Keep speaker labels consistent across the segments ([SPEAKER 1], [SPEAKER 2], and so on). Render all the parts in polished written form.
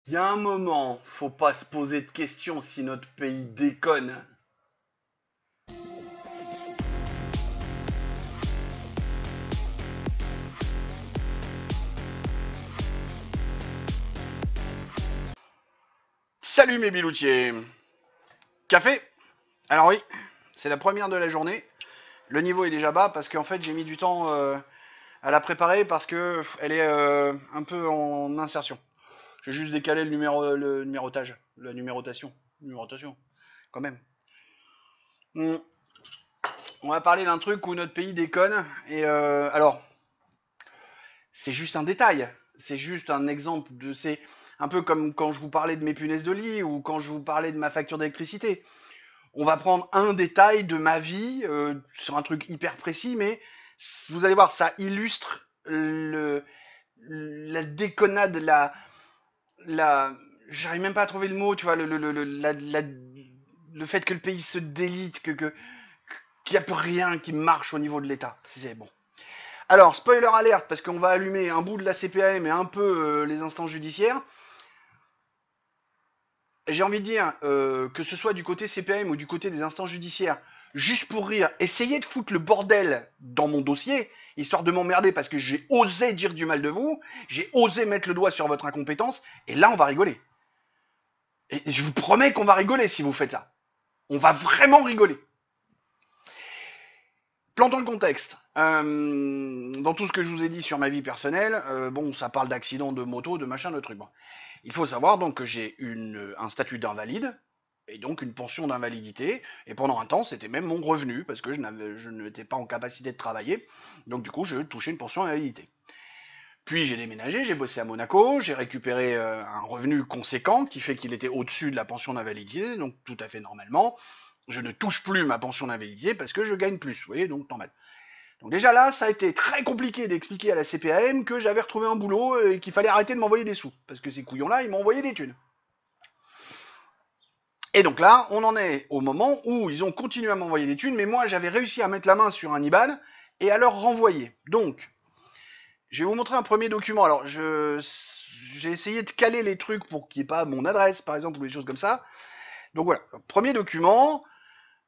[SPEAKER 1] Il y a un moment, faut pas se poser de questions si notre pays déconne. Salut mes biloutiers. Café. Alors oui, c'est la première de la journée. Le niveau est déjà bas parce qu'en fait j'ai mis du temps à la préparer parce que elle est un peu en insertion. J'ai juste décalé le numérotage, la numérotation. Numérotation, quand même. On va parler d'un truc où notre pays déconne. Et alors, c'est juste un détail. C'est juste un exemple de c'est un peu comme quand je vous parlais de mes punaises de lit ou quand je vous parlais de ma facture d'électricité. On va prendre un détail de ma vie sur un truc hyper précis, mais vous allez voir, ça illustre la déconnade, la, j'arrive même pas à trouver le mot, tu vois, le fait que le pays se délite, qu'il n'y a plus rien qui marche au niveau de l'État. C'est bon. Alors, spoiler alerte, parce qu'on va allumer un bout de la CPAM et un peu les instances judiciaires. J'ai envie de dire, que ce soit du côté CPAM ou du côté des instances judiciaires, juste pour rire, essayez de foutre le bordel dans mon dossier, histoire de m'emmerder parce que j'ai osé dire du mal de vous, j'ai osé mettre le doigt sur votre incompétence, et là on va rigoler. Et je vous promets qu'on va rigoler si vous faites ça. On va vraiment rigoler. Plantons le contexte. Dans tout ce que je vous ai dit sur ma vie personnelle, bon, ça parle d'accidents de moto, de machin, de trucs. Bon. Il faut savoir donc que j'ai un statut d'invalide et donc une pension d'invalidité. Et pendant un temps, c'était même mon revenu parce que je n'étais pas en capacité de travailler. Donc du coup, je touchais une pension d'invalidité. Puis j'ai déménagé, j'ai bossé à Monaco, j'ai récupéré un revenu conséquent qui fait qu'il était au-dessus de la pension d'invalidité, donc tout à fait normalement. Je ne touche plus ma pension d'invalidité parce que je gagne plus, vous voyez, donc normal. Donc déjà là, ça a été très compliqué d'expliquer à la CPAM que j'avais retrouvé un boulot et qu'il fallait arrêter de m'envoyer des sous. Parce que ces couillons-là, ils m'ont envoyé des thunes. Et donc là, on en est au moment où ils ont continué à m'envoyer des thunes, mais moi j'avais réussi à mettre la main sur un IBAN et à leur renvoyer. Donc, je vais vous montrer un premier document. Alors, j'ai essayé de caler les trucs pour qu'il n'y ait pas mon adresse, par exemple, ou des choses comme ça. Donc voilà, premier document,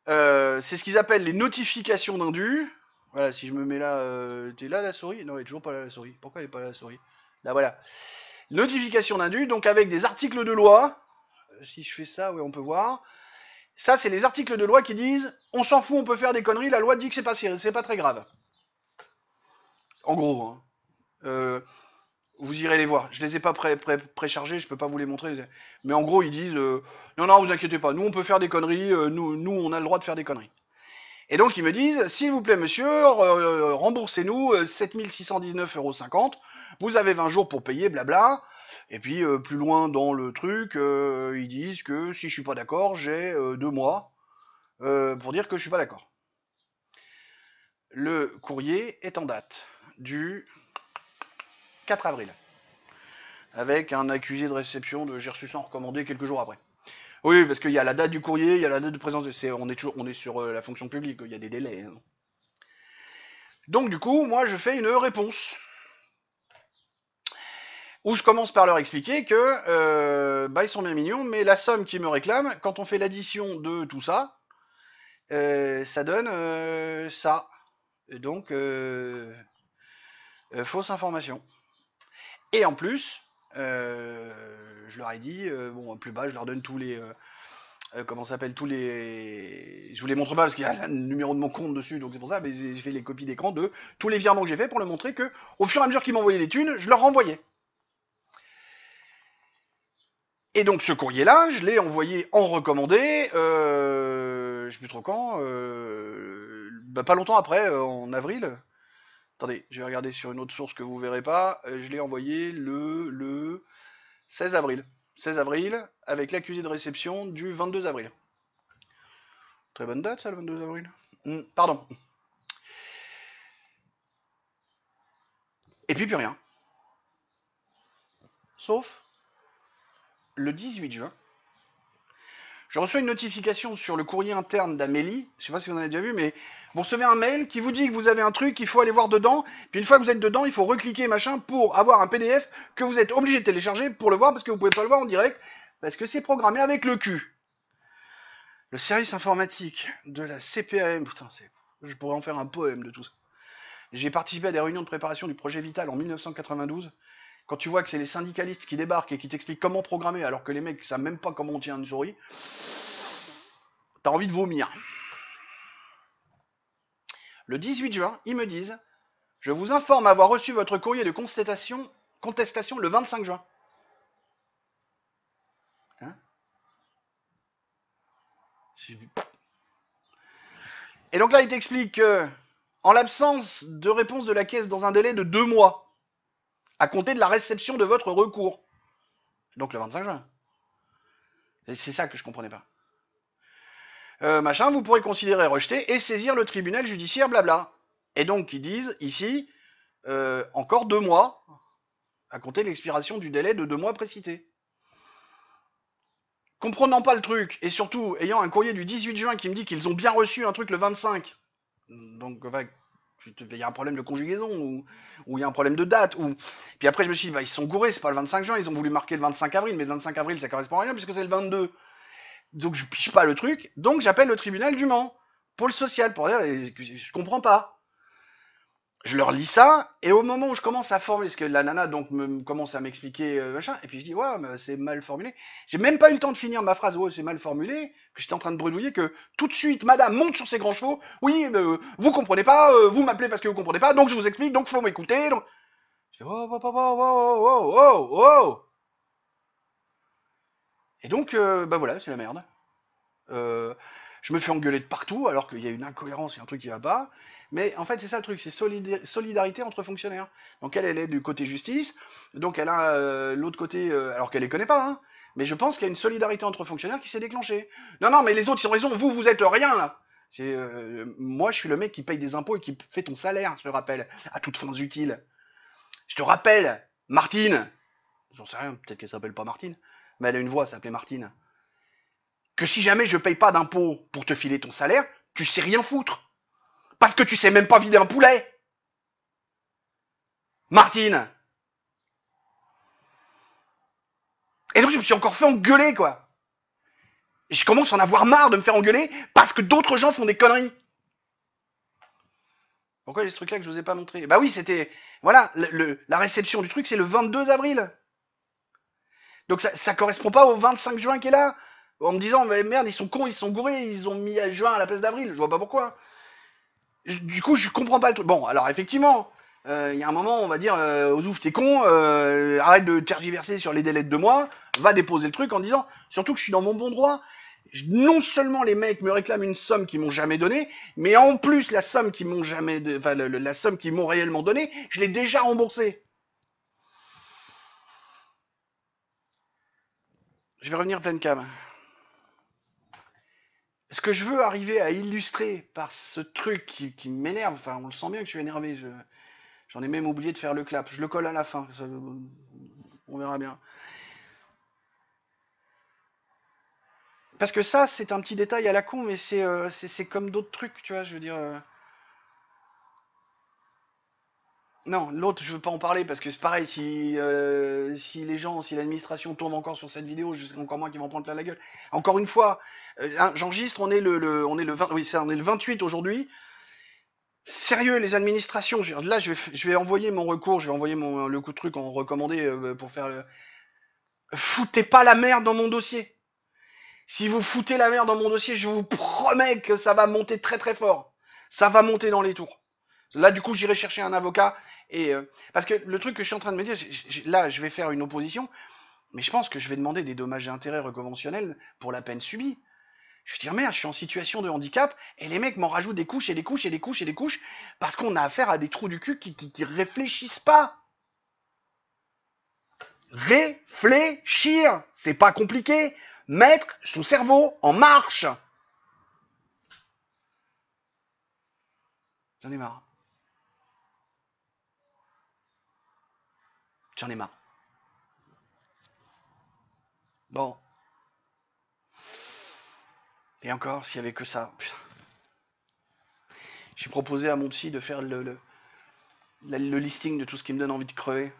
[SPEAKER 1] c'est ce qu'ils appellent les notifications d'indus. Voilà, si je me mets là, t'es là la souris? Non, elle est toujours pas là la souris. Pourquoi elle est pas là la souris? Là voilà. Notification d'indus, donc avec des articles de loi. Si je fais ça, oui, on peut voir. Ça, c'est les articles de loi qui disent on s'en fout, on peut faire des conneries, la loi dit que c'est pas très grave. En gros, hein. Vous irez les voir. Je les ai pas préchargés, je peux pas vous les montrer. Mais en gros, ils disent non, non, vous inquiétez pas, nous on peut faire des conneries, nous on a le droit de faire des conneries. Et donc ils me disent, s'il vous plaît monsieur, remboursez-nous 7 619,50 €, vous avez 20 jours pour payer, blabla. Et puis plus loin dans le truc, ils disent que si je suis pas d'accord, j'ai 2 mois pour dire que je suis pas d'accord. Le courrier est en date du 4 avril, avec un accusé de réception de j'ai reçu sans recommandé quelques jours après. Oui, parce qu'il y a la date du courrier, il y a la date de présence, on est sur la fonction publique, il y a des délais, hein. Donc du coup, moi je fais une réponse où je commence par leur expliquer que bah, ils sont bien mignons, mais la somme qu'ils me réclament, quand on fait l'addition de tout ça, ça donne ça. Et donc, fausse information. Et en plus, je leur ai dit, bon, plus bas, je leur donne tous les. Comment ça s'appelle tous les. Je vous les montre pas parce qu'il y a le numéro de mon compte dessus, donc c'est pour ça, mais j'ai fait les copies d'écran de tous les virements que j'ai fait pour leur montrer que, au fur et à mesure qu'ils m'envoyaient les thunes, je leur renvoyais. Et donc ce courrier-là, je l'ai envoyé en recommandé, je sais plus trop quand, bah, pas longtemps après, en avril. Attendez, je vais regarder sur une autre source que vous verrez pas. Je l'ai envoyé le 16 avril. 16 avril, avec l'accusé de réception du 22 avril. Très bonne date ça, le 22 avril. Pardon. Et puis plus rien. Sauf le 18 juin, Je reçois une notification sur le courrier interne d'Amélie, je sais pas si vous en avez déjà vu, mais vous recevez un mail qui vous dit que vous avez un truc, qu'il faut aller voir dedans, puis une fois que vous êtes dedans, il faut recliquer machin pour avoir un PDF que vous êtes obligé de télécharger pour le voir, parce que vous pouvez pas le voir en direct, parce que c'est programmé avec le cul. Le service informatique de la CPAM, putain, je pourrais en faire un poème de tout ça. J'ai participé à des réunions de préparation du projet Vital en 1992. Quand tu vois que c'est les syndicalistes qui débarquent et qui t'expliquent comment programmer, alors que les mecs savent même pas comment on tient une souris, t'as envie de vomir. Le 18 juin, ils me disent « Je vous informe avoir reçu votre courrier de contestation le 25 juin. » Hein? Et donc là, il t'explique que, en l'absence de réponse de la caisse dans un délai de 2 mois, à compter de la réception de votre recours, donc le 25 juin. C'est ça que je comprenais pas. Machin, vous pourrez considérer rejeté et saisir le tribunal judiciaire, blabla. Et donc, ils disent ici, encore 2 mois, à compter de l'expiration du délai de 2 mois précité. Comprenant pas le truc, et surtout ayant un courrier du 18 juin qui me dit qu'ils ont bien reçu un truc le 25, donc il y a un problème de conjugaison, ou il y a un problème de date, ou... Puis après je me suis dit, bah, ils sont gourés, c'est pas le 25 juin, ils ont voulu marquer le 25 avril, mais le 25 avril ça correspond à rien puisque c'est le 22. Donc je piche pas le truc, donc j'appelle le tribunal du Mans, pôle social, pour dire, je comprends pas. Je leur lis ça, et au moment où je commence à formuler, parce que la nana donc commence à m'expliquer machin, et puis je dis ouais, mais c'est mal formulé. J'ai même pas eu le temps de finir ma phrase, ouais, c'est mal formulé, que j'étais en train de bredouiller, que tout de suite, madame monte sur ses grands chevaux, oui, vous comprenez pas, vous m'appelez parce que vous comprenez pas, donc je vous explique, donc faut m'écouter. Donc... Je dis oh, oh, oh, oh, oh, oh, oh. Et donc, bah voilà, c'est la merde. Je me fais engueuler de partout alors qu'il y a une incohérence, il y a un truc qui va pas. Mais en fait, c'est ça le truc, c'est solidarité entre fonctionnaires. Donc elle est du côté justice, donc elle a l'autre côté, alors qu'elle les connaît pas, hein. Mais je pense qu'il y a une solidarité entre fonctionnaires qui s'est déclenchée. Non, non, mais les autres, ils ont raison, vous êtes rien, là. Moi, je suis le mec qui paye des impôts et qui fait ton salaire, je te rappelle, à toutes fins utiles. Je te rappelle, Martine, j'en sais rien, peut-être qu'elle s'appelle pas Martine, mais elle a une voix, ça s'appelait Martine, que si jamais je paye pas d'impôts pour te filer ton salaire, tu sais rien foutre. Parce que tu sais même pas vider un poulet. Martine. Et donc je me suis encore fait engueuler, quoi. Et je commence à en avoir marre de me faire engueuler parce que d'autres gens font des conneries. Pourquoi j'ai ce truc-là que je vous ai pas montré? Bah oui, c'était... Voilà, la réception du truc, c'est le 22 avril. Donc ça correspond pas au 25 juin qui est là. En me disant, mais merde, ils sont cons, ils sont gourés, ils ont mis à juin à la place d'avril. Je vois pas pourquoi. Du coup, je comprends pas le truc. Bon, alors effectivement, il y a un moment, on va dire, aux ouf, t'es con, arrête de tergiverser sur les délais de 2 mois, va déposer le truc en disant, surtout que je suis dans mon bon droit. Non seulement les mecs me réclament une somme qu'ils m'ont jamais donnée, mais en plus la somme qu'ils m'ont jamais, enfin la somme qu'ils m'ont réellement donnée, je l'ai déjà remboursée. Je vais revenir pleine cam. Ce que je veux arriver à illustrer par ce truc qui m'énerve, enfin on le sent bien que je suis énervé, j'en ai même oublié de faire le clap, je le colle à la fin, on verra bien. Parce que ça, c'est un petit détail à la con, mais c'est comme d'autres trucs, tu vois, je veux dire... Non, l'autre, je veux pas en parler, parce que c'est pareil, si les gens, si l'administration tourne encore sur cette vidéo, je sais encore moins qu'ils vont prendre plein la gueule. Encore une fois, j'enregistre, on est on est le 20, oui, ça, on est le 28 aujourd'hui. Sérieux, les administrations, là, je vais envoyer mon recours, je vais envoyer le coup de truc en recommandé pour faire le... Foutez pas la merde dans mon dossier. Si vous foutez la merde dans mon dossier, je vous promets que ça va monter très très fort. Ça va monter dans les tours. Là, du coup, j'irai chercher un avocat. Et parce que le truc que je suis en train de me dire, là, je vais faire une opposition, mais je pense que je vais demander des dommages et intérêts reconventionnels pour la peine subie. Je vais dire, merde, je suis en situation de handicap, et les mecs m'en rajoutent des couches et des couches et des couches et des couches, parce qu'on a affaire à des trous du cul qui réfléchissent pas. Réfléchir, c'est pas compliqué. Mettre son cerveau en marche. J'en ai marre. J'en ai marre. Bon. Et encore, s'il y avait que ça. Putain. J'ai proposé à mon psy de faire le listing de tout ce qui me donne envie de crever.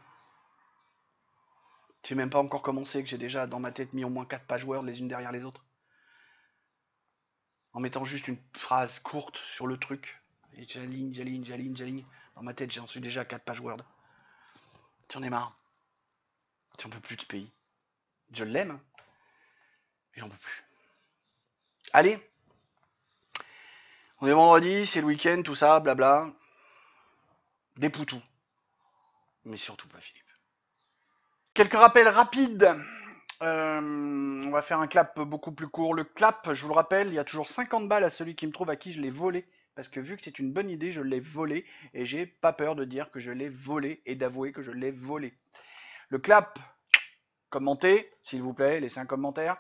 [SPEAKER 1] J'ai même pas encore commencé, que j'ai déjà dans ma tête mis au moins 4 pages Word les unes derrière les autres. En mettant juste une phrase courte sur le truc. Et j'aligne. Dans ma tête, j'en suis déjà à 4 pages Word. J'en ai marre. J'en peux plus de ce pays. Je l'aime, mais j'en peux plus. Allez, on est vendredi, c'est le week-end, tout ça, blabla. Des poutous. Mais surtout pas Philippe. Quelques rappels rapides. On va faire un clap beaucoup plus court. Le clap, je vous le rappelle, il y a toujours 50 balles à celui qui me trouve à qui je l'ai volé. Parce que vu que c'est une bonne idée, je l'ai volé. Et j'ai pas peur de dire que je l'ai volé et d'avouer que je l'ai volé. Le clap, commentez, s'il vous plaît, laissez un commentaire.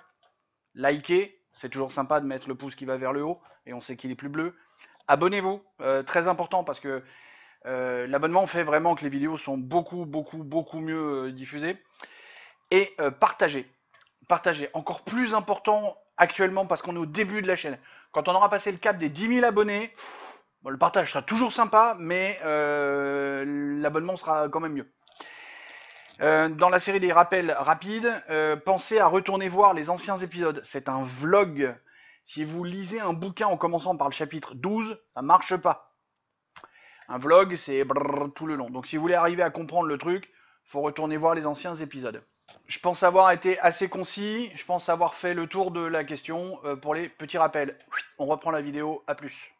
[SPEAKER 1] Likez, c'est toujours sympa de mettre le pouce qui va vers le haut. Et on sait qu'il est plus bleu. Abonnez-vous, très important parce que l'abonnement fait vraiment que les vidéos sont beaucoup mieux diffusées. Et partagez. Partagez. Encore plus important actuellement parce qu'on est au début de la chaîne. Quand on aura passé le cap des 10 000 abonnés, bon, le partage sera toujours sympa, mais l'abonnement sera quand même mieux. Dans la série des rappels rapides, pensez à retourner voir les anciens épisodes. C'est un vlog. Si vous lisez un bouquin en commençant par le chapitre 12, ça marche pas. Un vlog, c'est tout le long. Donc si vous voulez arriver à comprendre le truc, faut retourner voir les anciens épisodes. Je pense avoir été assez concis, je pense avoir fait le tour de la question pour les petits rappels. On reprend la vidéo, à plus.